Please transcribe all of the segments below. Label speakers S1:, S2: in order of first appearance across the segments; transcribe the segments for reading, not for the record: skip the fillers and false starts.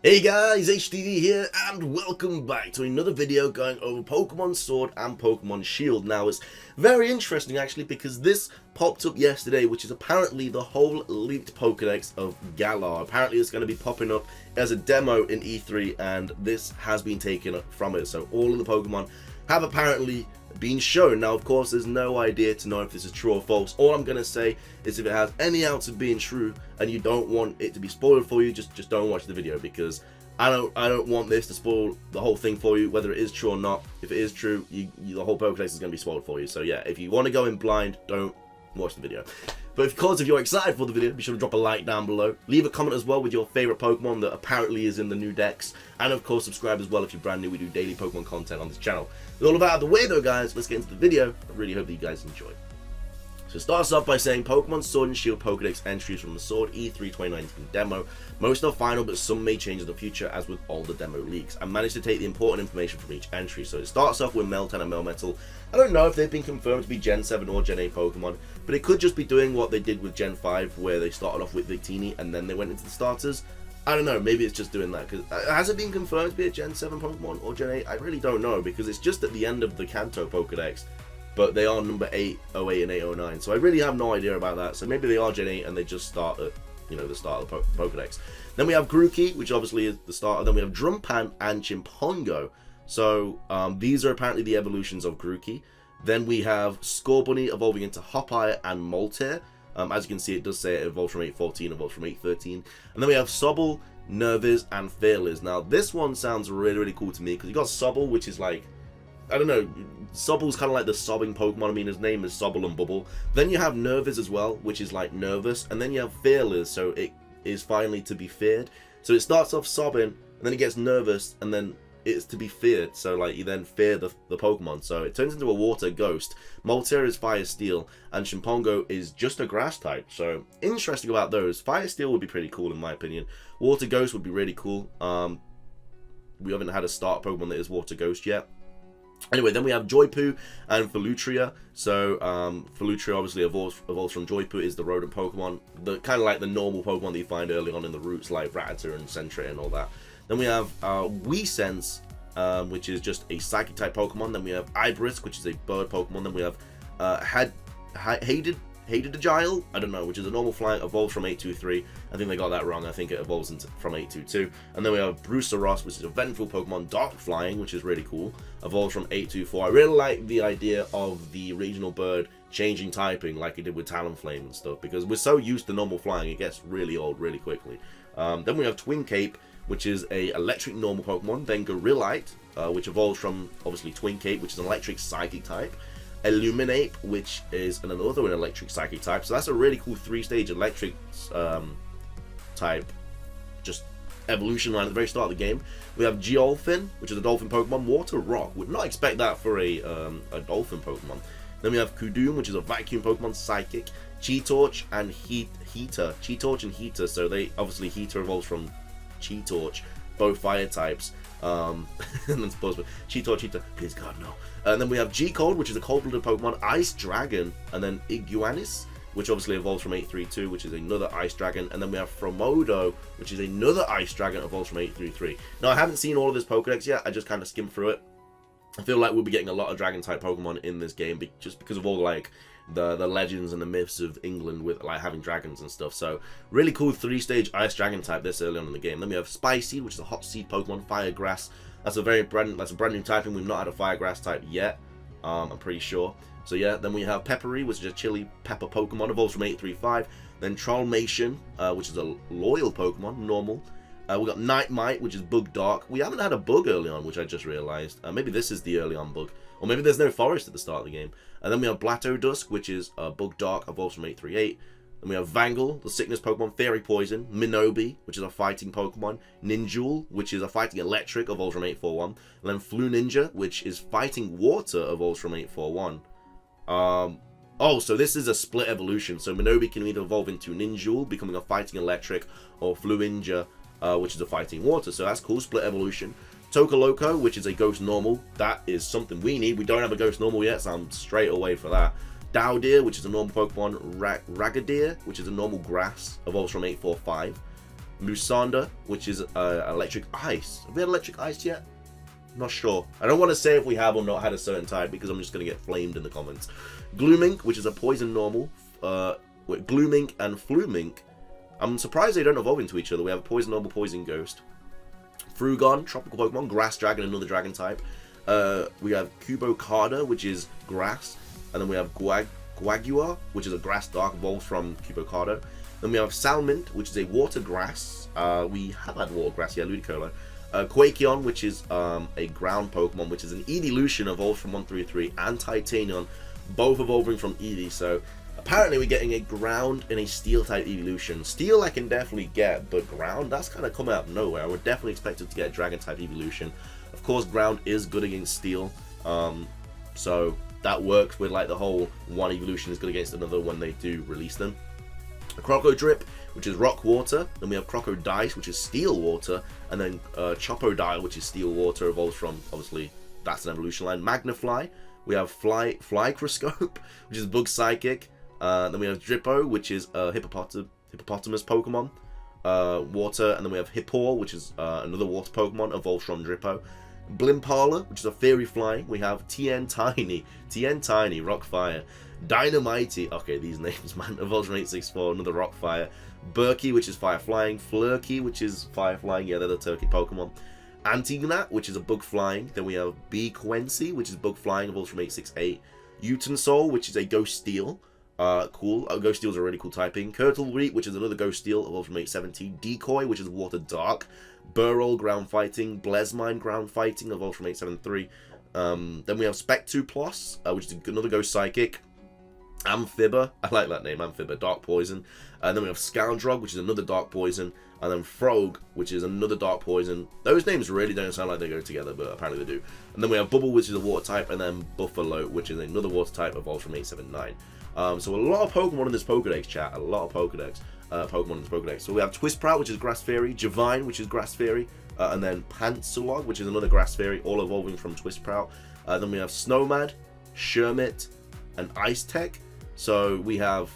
S1: Hey guys, HDvee here, and welcome back to another video going over Pokemon Sword and Pokemon Shield. Now, it's very interesting actually because this popped up yesterday, which is apparently the whole leaked Pokedex of Galar. Apparently it's going to be popping up as a demo in E3, and this has been taken from it. So all of the Pokemon have apparently been shown. Now, of course, there's no idea to know if this is true or false. All I'm gonna say is if it has any ounce of being true and you don't want it to be spoiled for you, just don't watch the video, because I don't want this to spoil the whole thing for you, whether it is true or not. If it is true, the whole Pokedex is gonna be spoiled for you. So yeah, if you want to go in blind, don't watch the video. But of course, if you're excited for the video, be sure to drop a like down below. Leave a comment as well with your favorite Pokemon that apparently is in the new decks. And of course, subscribe as well if you're brand new. We do daily Pokemon content on this channel. With all of that out of the way though, guys, let's get into the video. I really hope that you guys enjoy. So it starts off by saying Pokemon Sword and Shield Pokedex entries from the Sword E3 2019 demo. Most are final, but some may change in the future, as with all the demo leaks. I managed to take the important information from each entry. So it starts off with Meltan and Melmetal. I don't know if they've been confirmed to be Gen 7 or Gen 8 Pokemon, but it could just be doing what they did with Gen 5, where they started off with Victini and then they went into the starters. I don't know, maybe it's just doing that, because has it been confirmed to be a Gen 7 Pokemon or Gen 8? I really don't know, because it's just at the end of the Kanto Pokedex, but they are number 808 and 809, so I really have no idea about that. So maybe they are Gen 8 and they just start at, the start of the Pokedex. Then we have Grookey, which obviously is the starter. Then we have Drumpan and Chimpongo. So these are apparently the evolutions of Grookey. Then we have Scorbunny evolving into Hopeye and Moltear. As you can see, it does say it evolves from 814, evolves from 813. And then we have Sobble, Nerviz, and Fearless. Now, this one sounds really, really cool to me, because you got Sobble, which is like, I don't know, Sobble's kind of like the sobbing Pokemon. I mean, his name is Sobble and Bubble. Then you have Nerviz as well, which is like nervous. And then you have Fearless, so it is finally to be feared. So it starts off sobbing, and then it gets nervous, and then it's to be feared. So like, you then fear the Pokemon. So it turns into a water ghost. Moltear is Fire Steel, and Chimpongo is just a grass type. So interesting about those. Fire Steel would be pretty cool in my opinion. Water Ghost would be really cool. We haven't had a start Pokemon that is Water Ghost yet. Anyway, then we have Joypoo and Felutria. So Felutria obviously evolves from Joypoo, is the rodent Pokemon, the kind of like the normal Pokemon that you find early on in the routes, like Rattata and Sentret and all that. Then we have Weesense, which is just a Psychic type Pokemon. Then we have Ibris, which is a bird Pokemon. Then we have Hadidagile, I don't know, which is a normal flying, evolves from 823. I think they got that wrong. I think it evolves from 822. And then we have Bruceros, which is a vengeful Pokemon, dark flying, which is really cool, evolves from 824. I really like the idea of the regional bird changing typing like it did with Talonflame and stuff, because we're so used to normal flying, it gets really old really quickly. Then we have Twin Cape, which is a electric normal Pokemon. Then Gorillite, which evolves from obviously Twin Cape, which is an electric psychic type. Illuminate, which is another electric psychic type. So that's a really cool 3-stage electric type just evolution line at the very start of the game. We have Geolfin, which is a dolphin Pokemon. Water Rock, would not expect that for a dolphin Pokemon. Then we have Kudum, which is a vacuum Pokemon, psychic. Cheetorch and Heater. Cheetorch and Heater, so they obviously Heater evolves from Cheetorch, both fire types. And then suppose Cheetor, please God no. And then we have G-Cold, which is a cold-blooded Pokemon, Ice Dragon, and then Iguanis, which obviously evolves from 832, which is another Ice Dragon. And then we have Fromodo, which is another Ice Dragon, evolves from 833. Now, I haven't seen all of this Pokedex yet. I just kind of skimmed through it. I feel like we'll be getting a lot of Dragon-type Pokemon in this game, just because of all like the legends and the myths of England with like having dragons and stuff. So really cool 3-stage Ice Dragon type this early on in the game. Then we have Spicy, which is a hot seed Pokemon, Fire Grass. That's a brand new typing. We've not had a Fire Grass type yet, I'm pretty sure. So yeah, then we have Peppery, which is a chili pepper Pokemon, evolves from 835. Then Trollmation, which is a loyal Pokemon, normal. We got Nightmite, which is Bug Dark. We haven't had a bug early on, which I just realized. Maybe this is the early on bug. Or maybe there's no forest at the start of the game. And then we have Blatodusk, which is Bug Dark, evolves from 838. Then we have Vangle, the sickness Pokemon, Fairy Poison. Minobi, which is a fighting Pokemon. Ninjul, which is a fighting electric, evolves from 841. And then Flu Ninja, which is fighting water, evolves from 841. Oh, so this is a split evolution. So Minobi can either evolve into Ninjul, becoming a fighting electric, or Fluinja, which is a fighting water. So that's cool, split evolution. Tokaloco, which is a ghost normal. That is something we need. We don't have a ghost normal yet, so I'm straight away for that. Dowdeer, which is a normal Pokemon. Ragadeer, which is a normal grass, evolves from 845. Musanda, which is electric ice. Have we had electric ice yet? Not sure. I don't want to say if we have or not had a certain type because I'm just going to get flamed in the comments. Gloomink, which is a poison normal. Gloomink and Flumink. I'm surprised they don't evolve into each other. We have a poison normal, poison ghost. Frugon, tropical Pokemon. Grass dragon, another dragon type. We have Cubocarda, which is grass. And then we have Guagua, which is a grass dark, evolved from Cubocarda. Then we have Salmint, which is a water grass. We have had water grass, yeah, Ludicolo. Quakeon, which is a ground Pokemon, which is an Evolution evolved from 133, and Titanion, both evolving from Eevee. So apparently we're getting a ground and a steel type evolution. Steel I can definitely get, but ground, that's kind of come out of nowhere. I would definitely expect it to get a dragon type evolution. Of course, ground is good against steel, so that works with like the whole one evolution is good against another when they do release them. A Crocodrip, which is rock water. Then we have Crocodice, which is steel water, and then Chopodile, which is steel water, evolves from, obviously that's an evolution line. Magnafly, we have Flycroscope, which is bug psychic. Then we have Drippo, which is a hippopotamus Pokemon, water. And then we have Hippor, which is another water Pokemon, evolved from Drippo. Blimpala, which is a fairy flying. We have Tien Tiny, rock fire. Dynamite, okay, these names, man, evolved from 864, another rock fire. Berkey, which is fire flying. Flurky, which is fire flying, yeah, they're the turkey Pokemon. Antignat, which is a bug flying. Then we have Bequency, which is bug flying, evolved from 868. Utensol, which is a ghost steel. Cool. Ghost Steel is a really cool typing. Curtleweet, which is another Ghost Steel, evolved from 870. Decoy, which is Water Dark. Burrow, ground fighting. Blesmine, ground fighting, evolved from 873. Then we have Spectuplos, which is another Ghost Psychic. Amphiba, I like that name, Amphiba, Dark Poison. And then we have Scoundrog, which is another Dark Poison. And then Frog, which is another Dark Poison. Those names really don't sound like they go together, but apparently they do. And then we have Bubble, which is a Water type. And then Buffalo, which is another Water type, evolved from 879. So a lot of Pokemon in this Pokedex, chat. A lot of Pokemon in this Pokedex. So we have Twistprout, which is Grass Fairy. Javine, which is Grass Fairy. And then Pantsulog, which is another Grass Fairy, all evolving from Twistprout. Then we have Snowmad, Shermit, and Ice Tech. So we have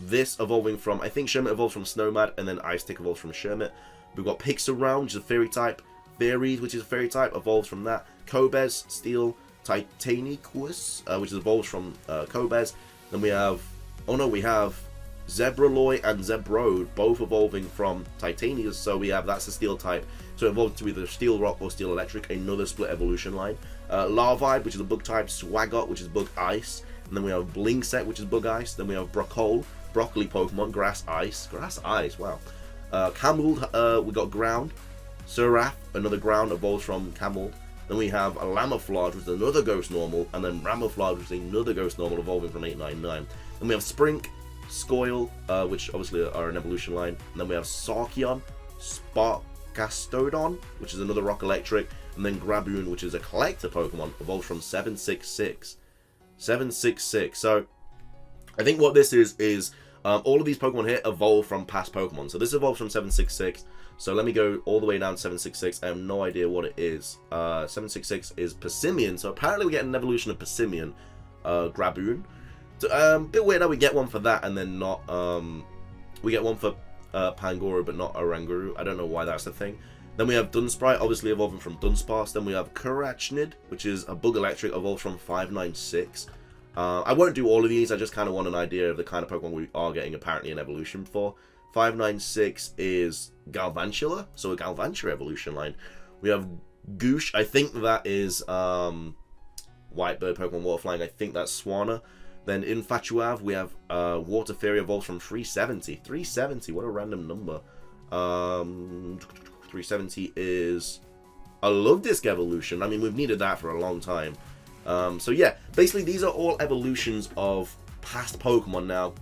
S1: this evolving from, I think Shermit evolves from Snowmad, and then Ice Tech evolves from Shermit. We've got Pixaround, which is a Fairy type. Fairies, which is a Fairy type, evolves from that. Cobez, Steel. Titanicus, which evolves from Cobez. Then we have, we have Zebraloy and Zebrode, both evolving from Titanius. So we have, that's a steel type. So it evolved to either steel rock or steel electric, another split evolution line. Larvide, which is a bug type. Swagot, which is bug ice. And then we have Blinkset, which is bug ice. Then we have Broccoli Pokemon, grass ice, wow. Camold, we got ground. Suraf, another ground, evolves from Camold. Then we have a Lamaflage, which is another Ghost Normal, and then Ramaflage, which is another Ghost Normal, evolving from 899. Then we have Sprink, Scoil, which obviously are an evolution line. And then we have Sarkion, Sparkastodon, which is another Rock Electric, and then Graboon, which is a collector Pokemon, evolved from 766. So I think what this is all of these Pokemon here evolve from past Pokemon. So this evolves from 766. So let me go all the way down to 766. I have no idea what it is. 766 is Persimmon. So apparently we get an evolution of Persimmon, Graboon. So, bit weird that we get one for that and then not. We get one for Pangoro but not Oranguru. I don't know why that's the thing. Then we have Dunsprite, obviously evolving from Dunsparce. Then we have Kurachnid, which is a Bug Electric, evolved from 596. I won't do all of these. I just kind of want an idea of the kind of Pokemon we are getting apparently an evolution for. 596 is Galvantula, so a Galvantula evolution line. We have Goosh, I think that is White Bird Pokemon Water Flying, I think that's Swanna. Then Infatuav, we have Water Fairy, evolves from 370. 370, what a random number. 370 is a Love Disc evolution. I mean, we've needed that for a long time. So yeah, basically these are all evolutions of past Pokemon now.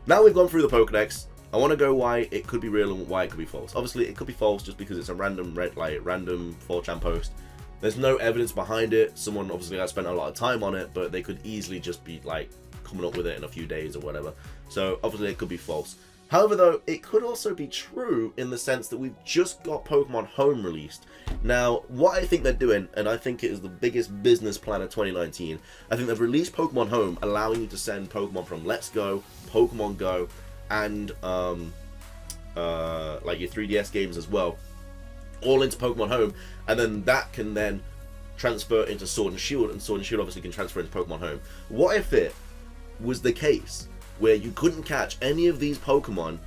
S1: Now we've gone through the Pokedex, I want to go why it could be real and why it could be false. Obviously, it could be false just because it's a random random 4chan post. There's no evidence behind it. Someone obviously has spent a lot of time on it, but they could easily just be like coming up with it in a few days or whatever. So obviously it could be false. However, though, it could also be true in the sense that we've just got Pokemon Home released. Now, what I think they're doing, and I think it is the biggest business plan of 2019, I think they've released Pokemon Home, allowing you to send Pokemon from Let's Go, Pokemon Go, and like your 3DS games as well, all into Pokemon Home, and then that can then transfer into Sword and Shield, and Sword and Shield obviously can transfer into Pokemon Home. What if it was the case where you couldn't catch any of these Pokemon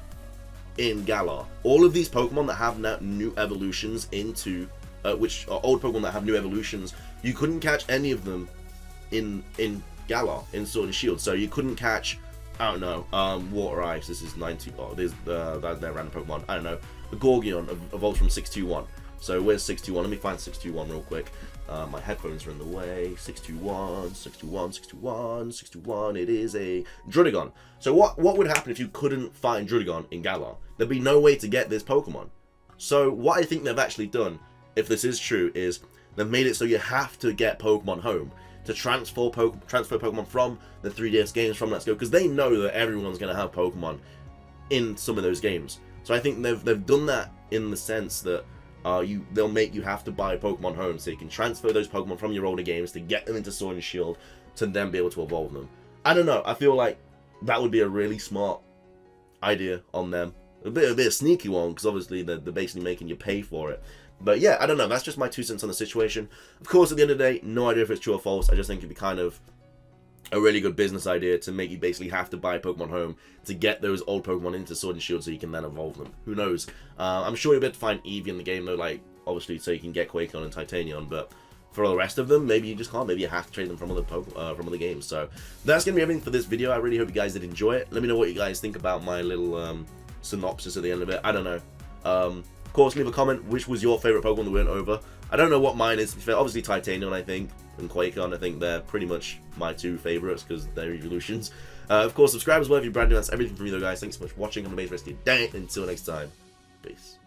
S1: in Galar? All of these Pokemon that have now new evolutions into, which are old Pokemon that have new evolutions, you couldn't catch any of them in Galar, in Sword and Shield. So you couldn't catch, I don't know, Water Ice, this is 90, oh, there's their random Pokemon, I don't know, the Gorgion evolved from 621. So where's 621? Let me find 621 real quick. My headphones are in the way. 621, 621, 621, 621. It is a Druddigon. So what would happen if you couldn't find Druddigon in Galar? There'd be no way to get this Pokemon. So what I think they've actually done, if this is true, is they've made it so you have to get Pokemon Home to transfer Pokemon from the 3DS games, from Let's Go, because they know that everyone's going to have Pokemon in some of those games. So I think they've done that in the sense that they'll make you have to buy Pokemon Home so you can transfer those Pokemon from your older games to get them into Sword and Shield to then be able to evolve them. I don't know. I feel like that would be a really smart idea on them. A bit of a sneaky one, because obviously they're basically making you pay for it. But yeah, I don't know. That's just my 2 cents on the situation. Of course, at the end of the day, no idea if it's true or false. I just think it'd be kind of a really good business idea to make you basically have to buy Pokemon Home to get those old Pokemon into Sword and Shield so you can then evolve them. Who knows? I'm sure you'll be able to find Eevee in the game though, like, obviously, so you can get Quakeon and Titanion, but for all the rest of them, maybe you just can't. Maybe you have to trade them from other games. So that's going to be everything for this video. I really hope you guys did enjoy it. Let me know what you guys think about my little synopsis at the end of it. I don't know. Of course, leave a comment. Which was your favorite Pokemon that we went over? I don't know what mine is. Obviously, Titanion, I think, and Quakeon. I think they're pretty much my 2 favorites because they're evolutions. Of course, subscribe as well if you're brand new. That's everything from me, though, guys. Thanks so much for watching. Have an amazing rest of your day. Until next time, peace.